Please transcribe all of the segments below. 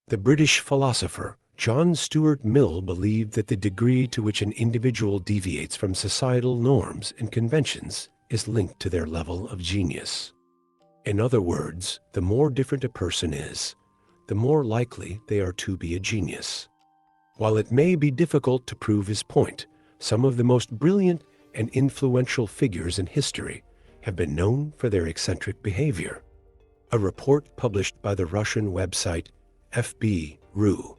The British philosopher John Stuart Mill believed that the degree to which an individual deviates from societal norms and conventions is linked to their level of genius. In other words, the more different a person is, the more likely they are to be a genius. While it may be difficult to prove his point, some of the most brilliant and influential figures in history have been known for their eccentric behavior. A report published by the Russian website FB.ru,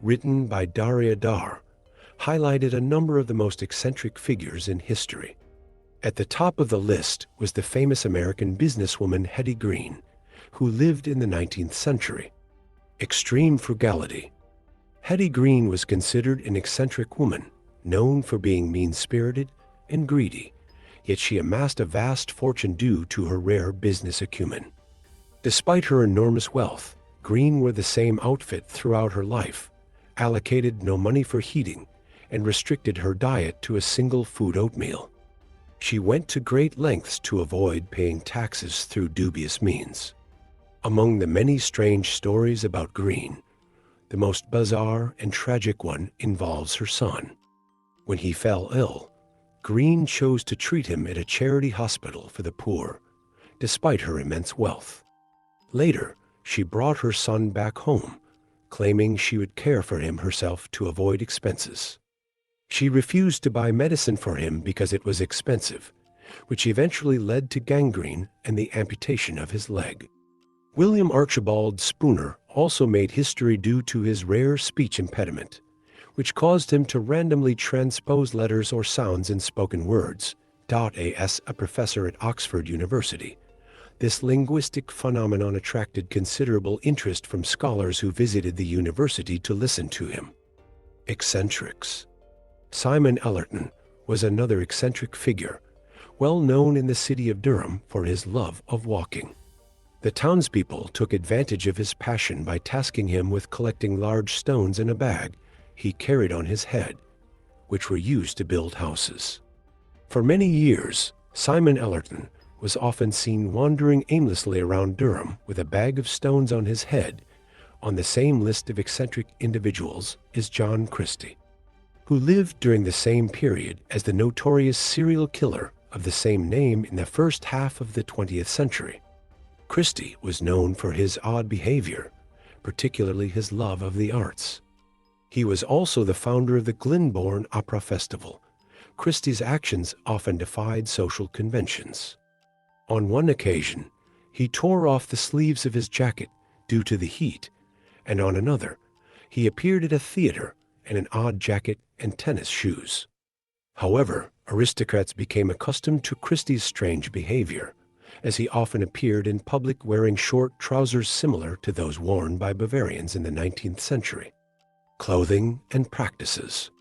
written by Daria Dar, highlighted a number of the most eccentric figures in history. At the top of the list was the famous American businesswoman Hetty Green, who lived in the 19th century. Extreme frugality. Hedy Green was considered an eccentric woman, known for being mean-spirited and greedy, yet she amassed a vast fortune due to her rare business acumen. Despite her enormous wealth, Green wore the same outfit throughout her life, allocated no money for heating, and restricted her diet to a single food oatmeal. She went to great lengths to avoid paying taxes through dubious means. Among the many strange stories about Green, the most bizarre and tragic one involves her son. When he fell ill, Green chose to treat him at a charity hospital for the poor, despite her immense wealth. Later, she brought her son back home, claiming she would care for him herself to avoid expenses. She refused to buy medicine for him because it was expensive, which eventually led to gangrene and the amputation of his leg. William Archibald Spooner also made history due to his rare speech impediment, which caused him to randomly transpose letters or sounds in spoken words. A.S., a professor at Oxford University. This linguistic phenomenon attracted considerable interest from scholars who visited the university to listen to him. Eccentrics. Simon Ellerton was another eccentric figure, well known in the city of Durham for his love of walking. The townspeople took advantage of his passion by tasking him with collecting large stones in a bag he carried on his head, which were used to build houses. For many years, Simon Ellerton was often seen wandering aimlessly around Durham with a bag of stones on his head. On the same list of eccentric individuals is John Christie, who lived during the same period as the notorious serial killer of the same name in the first half of the 20th century. Christie was known for his odd behavior, particularly his love of the arts. He was also the founder of the Glyndebourne Opera Festival. Christie's actions often defied social conventions. On one occasion, he tore off the sleeves of his jacket due to the heat, and on another, he appeared at a theater in an odd jacket and tennis shoes. However, aristocrats became accustomed to Christie's strange behavior, as he often appeared in public wearing short trousers similar to those worn by Bavarians in the 19th century. Clothing and practices.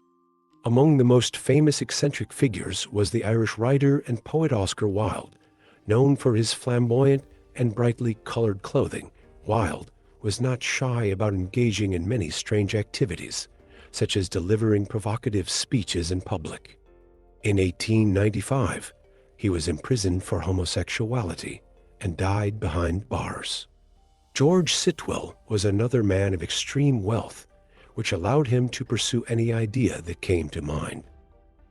Among the most famous eccentric figures was the Irish writer and poet Oscar Wilde. Known for his flamboyant and brightly colored clothing, Wilde was not shy about engaging in many strange activities, such as delivering provocative speeches in public. In 1895, he was imprisoned for homosexuality and died behind bars. George Sitwell was another man of extreme wealth, which allowed him to pursue any idea that came to mind.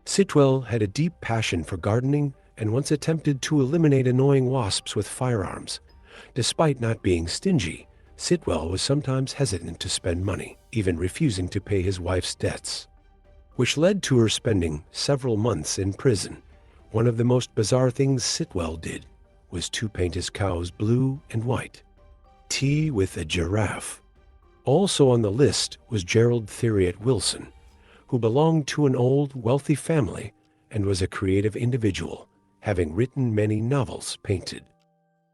Sitwell had a deep passion for gardening and once attempted to eliminate annoying wasps with firearms. Despite not being stingy, Sitwell was sometimes hesitant to spend money, even refusing to pay his wife's debts, which led to her spending several months in prison. One of the most bizarre things Sitwell did was to paint his cows blue and white. Tea with a giraffe. Also on the list was Gerald Wilson, who belonged to an old, wealthy family and was a creative individual, having written many novels, painted,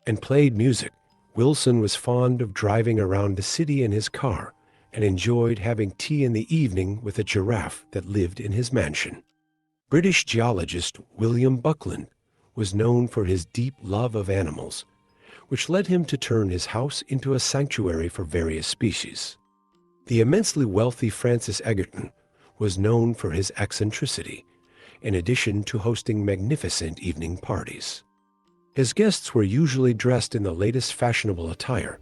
and played music. Wilson was fond of driving around the city in his car and enjoyed having tea in the evening with a giraffe that lived in his mansion. British geologist William Buckland was known for his deep love of animals, which led him to turn his house into a sanctuary for various species. The immensely wealthy Francis Egerton was known for his eccentricity, in addition to hosting magnificent evening parties. His guests were usually dressed in the latest fashionable attire,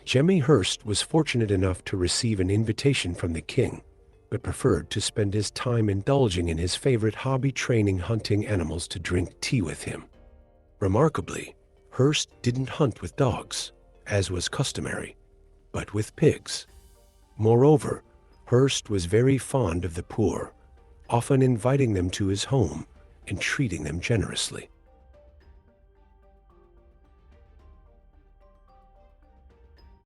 Jemmy Hurst was fortunate enough to receive an invitation from the king, but preferred to spend his time indulging in his favorite hobby, training hunting animals to drink tea with him. Remarkably, Hurst didn't hunt with dogs, as was customary, but with pigs. Moreover, Hurst was very fond of the poor, often inviting them to his home and treating them generously.